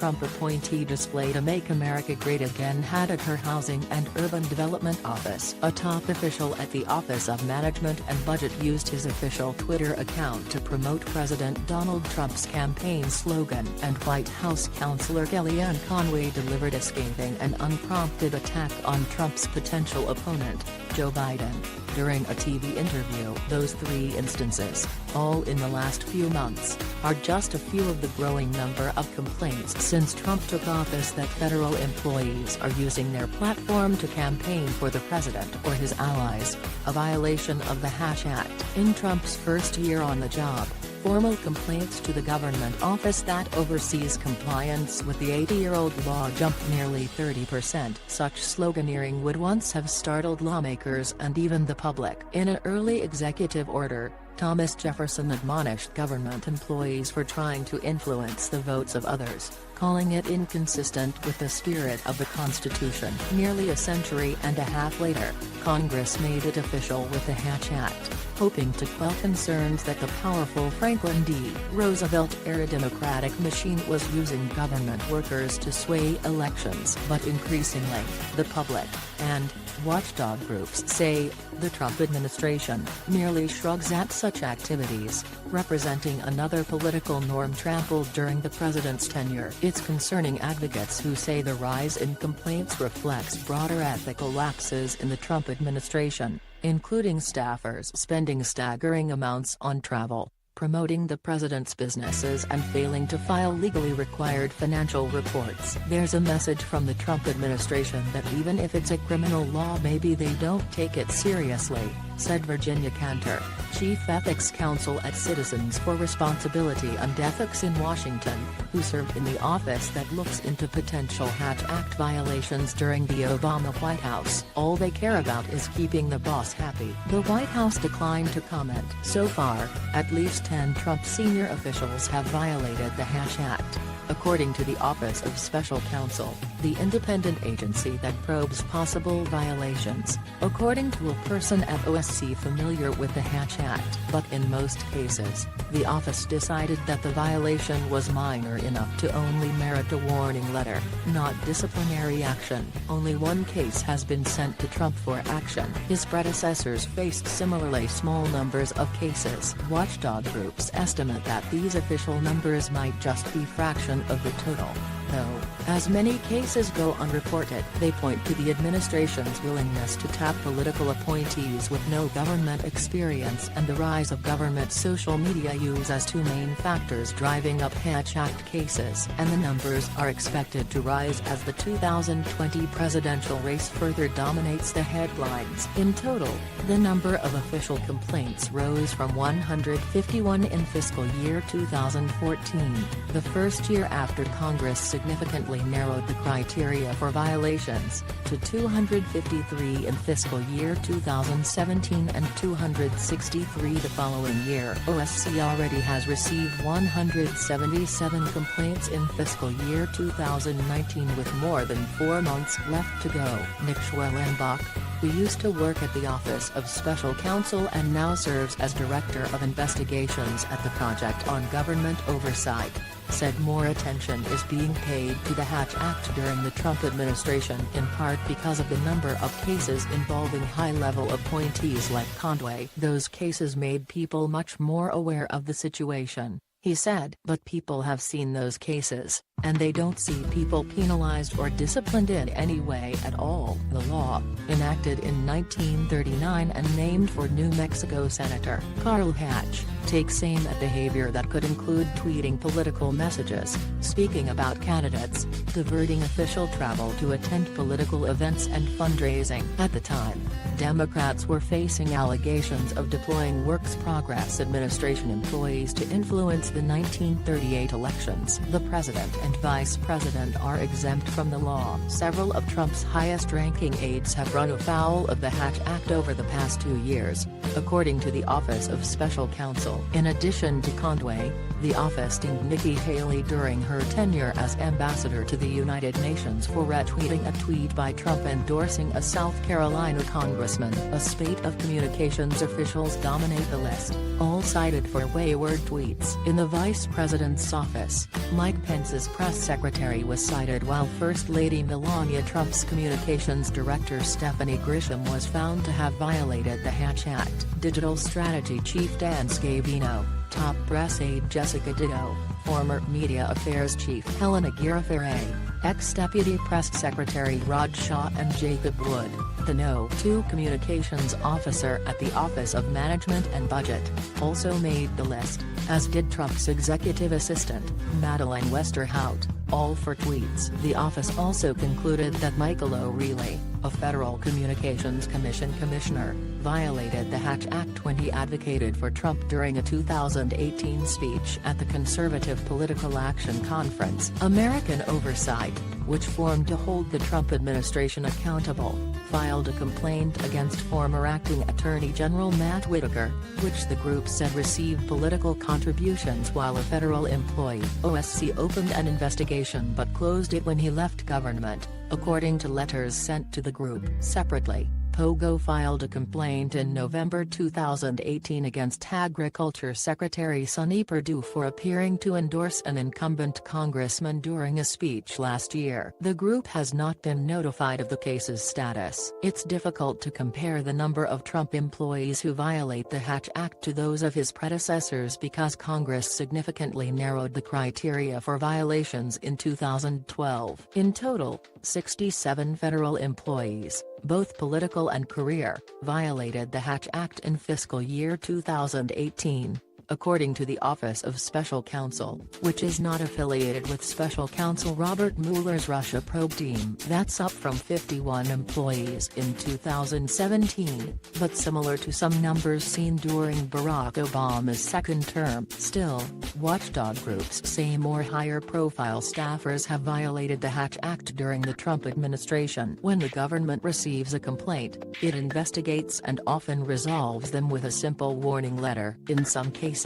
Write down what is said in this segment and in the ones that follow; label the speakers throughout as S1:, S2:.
S1: Trump appointee displayed a Make America Great Again hat at her Housing and Urban Development office. A top official at the Office of Management and Budget used his official Twitter account to promote President Donald Trump's campaign slogan, and White House counselor Kellyanne Conway delivered a scathing and unprompted attack on Trump's potential opponent, Joe Biden, during a TV interview. Those three instances, all in the last few months, are just a few of the growing number of complaints since Trump took office that federal employees are using their platform to campaign for the president or his allies, a violation of the Hatch Act. In Trump's first year on the job, formal complaints to the government office that oversees compliance with the 80-year-old law jumped nearly 30%. Such sloganeering would once have startled lawmakers and even the public. In an early executive order, Thomas Jefferson admonished government employees for trying to influence the votes of others, calling it inconsistent with the spirit of the Constitution. Nearly a century and a half later, Congress made it official with the Hatch Act, hoping to quell concerns that the powerful Franklin D. Roosevelt-era Democratic machine was using government workers to sway elections. But increasingly, the public, and watchdog groups say, the Trump administration merely shrugs at such activities, representing another political norm trampled during the president's tenure. It's concerning advocates who say the rise in complaints reflects broader ethical lapses in the Trump administration, including staffers spending staggering amounts on travel, promoting the president's businesses and failing to file legally required financial reports. There's a message from the Trump administration that even if it's a criminal law, maybe they don't take it seriously, said Virginia Cantor, chief ethics counsel at Citizens for Responsibility and Ethics in Washington, who served in the office that looks into potential Hatch Act violations during the Obama White House. All they care about is keeping the boss happy. The White House declined to comment. So far, at least 10 Trump senior officials have violated the Hatch Act, according to the Office of Special Counsel, the independent agency that probes possible violations, according to a person at OSC familiar with the Hatch Act. But in most cases, the office decided that the violation was minor enough to only merit a warning letter, not disciplinary action. Only one case has been sent to Trump for action. His predecessors faced similarly small numbers of cases. Watchdog groups estimate that these official numbers might just be fraction of the total, though, as many cases go unreported. They point to the administration's willingness to tap political appointees with no government experience and the rise of government social media use as two main factors driving up Hatch Act cases. And the numbers are expected to rise as the 2020 presidential race further dominates the headlines. In total, the number of official complaints rose from 151 in fiscal year 2014, the first year after Congress significantly narrowed the criteria for violations, to 253 in fiscal year 2017 and 263 the following year. OSC already has received 177 complaints in fiscal year 2019 with more than 4 months left to go. Nick Schwellenbach, who used to work at the Office of Special Counsel and now serves as Director of Investigations at the Project on Government Oversight, said more attention is being paid to the Hatch Act during the Trump administration in part because of the number of cases involving high-level appointees like Conway. Those cases made people much more aware of the situation, he said. But people have seen those cases, and they don't see people penalized or disciplined in any way at all. The law, enacted in 1939 and named for New Mexico Senator Carl Hatch, takes aim at behavior that could include tweeting political messages, speaking about candidates, diverting official travel to attend political events and fundraising. At the time, Democrats were facing allegations of deploying Works Progress Administration employees to influence the 1938 elections. The president and vice president are exempt from the law. Several of Trump's highest-ranking aides have run afoul of the Hatch Act over the past 2 years, according to the Office of Special Counsel. In addition to Conway, the office dinged Nikki Haley during her tenure as ambassador to the United Nations for retweeting a tweet by Trump endorsing a South Carolina congressman. A spate of communications officials dominate the list, all cited for wayward tweets. In the the vice president's office. Mike Pence's press secretary was cited, while First Lady Melania Trump's communications director Stephanie Grisham was found to have violated the Hatch Act. Digital strategy chief Dan Scavino, top press aide Jessica Ditto, former media affairs chief Helena Girafere, ex-deputy press secretary Rod Shaw and Jacob Wood, the No. 2 communications officer at the Office of Management and Budget, also made the list, as did Trump's executive assistant, Madeleine Westerhout, all for tweets. The office also concluded that Michael O'Reilly, a Federal Communications Commission commissioner, violated the Hatch Act when he advocated for Trump during a 2018 speech at the Conservative Political Action Conference. American Oversight, which formed to hold the Trump administration accountable, filed a complaint against former acting Attorney General Matt Whitaker, which the group said received political contributions while a federal employee. OSC opened an investigation but closed it when he left government, according to letters sent to the group. Separately, Pogo filed a complaint in November 2018 against Agriculture Secretary Sonny Perdue for appearing to endorse an incumbent congressman during a speech last year. The group has not been notified of the case's status. It's difficult to compare the number of Trump employees who violate the Hatch Act to those of his predecessors because Congress significantly narrowed the criteria for violations in 2012. In total, 67 federal employees, both political and career, violated the Hatch Act in fiscal year 2018, according to the Office of Special Counsel, which is not affiliated with Special Counsel Robert Mueller's Russia probe team. That's up from 51 employees in 2017, but similar to some numbers seen during Barack Obama's second term. Still, watchdog groups say more higher-profile staffers have violated the Hatch Act during the Trump administration. When the government receives a complaint, it investigates and often resolves them with a simple warning letter. In some cases,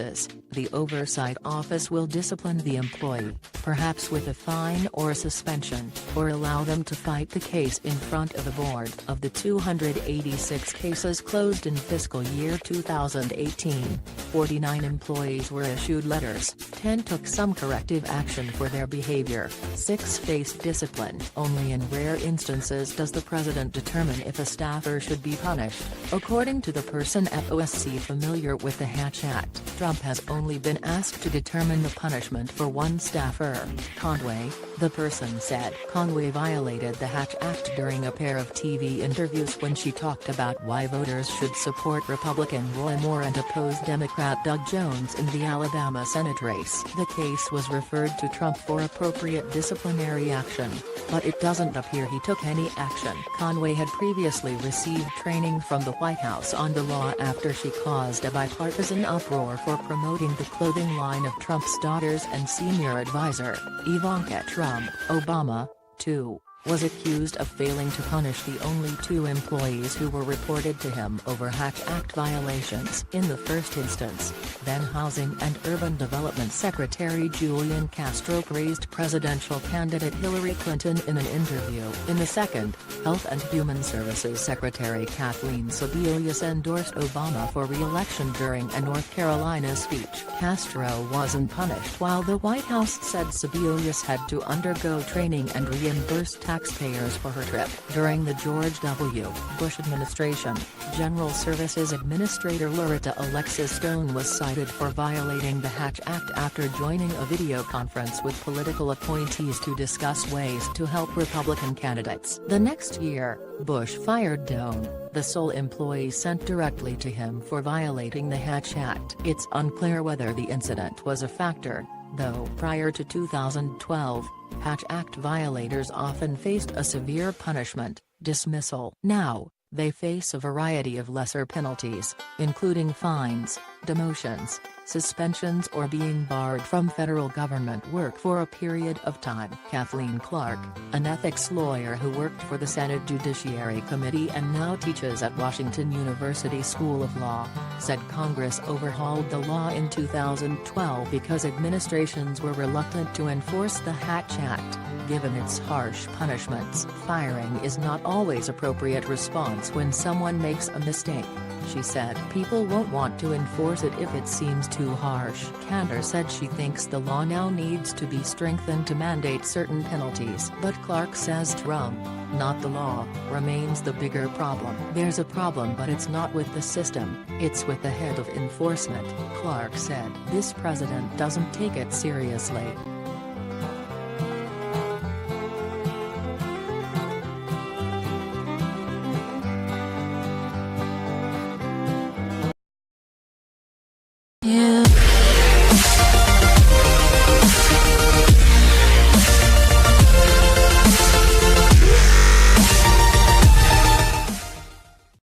S1: the Oversight Office will discipline the employee, perhaps with a fine or a suspension, or allow them to fight the case in front of a board. Of the 286 cases closed in fiscal year 2018, 49 employees were issued letters, 10 took some corrective action for their behavior, 6 faced discipline. Only in rare instances does the president determine if a staffer should be punished, according to the person at OSC familiar with the Hatch Act. Trump has only been asked to determine the punishment for one staffer, Conway, the person said. Conway violated the Hatch Act during a pair of TV interviews when she talked about why voters should support Republican Roy Moore and oppose Democrat Doug Jones in the Alabama Senate race. The case was referred to Trump for appropriate disciplinary action, but it doesn't appear he took any action. Conway had previously received training from the White House on the law after she caused a bipartisan uproar for promoting the clothing line of Trump's daughters, and senior advisor, Ivanka Trump. Obama, too, was accused of failing to punish the only 2 employees who were reported to him over Hatch Act violations. In the first instance, then Housing and Urban Development Secretary Julian Castro praised presidential candidate Hillary Clinton in an interview. In the second, Health and Human Services Secretary Kathleen Sebelius endorsed Obama for re-election during a North Carolina speech. Castro wasn't punished, while the White House said Sebelius had to undergo training and reimburse taxpayers for her trip. During the George W. Bush administration, General Services Administrator Loretta Alexis Stone was cited for violating the Hatch Act after joining a video conference with political appointees to discuss ways to help Republican candidates. The next year, Bush fired Stone, the sole employee sent directly to him for violating the Hatch Act. It's unclear whether the incident was a factor, though. Prior to 2012, Hatch Act violators often faced a severe punishment, dismissal. Now, they face a variety of lesser penalties, including fines, demotions, suspensions, or being barred from federal government work for a period of time. Kathleen Clark, an ethics lawyer who worked for the Senate Judiciary Committee and now teaches at Washington University School of Law, said Congress overhauled the law in 2012 because administrations were reluctant to enforce the Hatch Act, given its harsh punishments. Firing is not always appropriate response when someone makes a mistake, she said. People won't want to enforce enforce it if it seems too harsh. Cantor said she thinks the law now needs to be strengthened to mandate certain penalties. But Clark says Trump, not the law, remains the bigger problem. There's a problem, but it's not with the system, it's with the head of enforcement, Clark said. This president doesn't take it seriously. Yeah.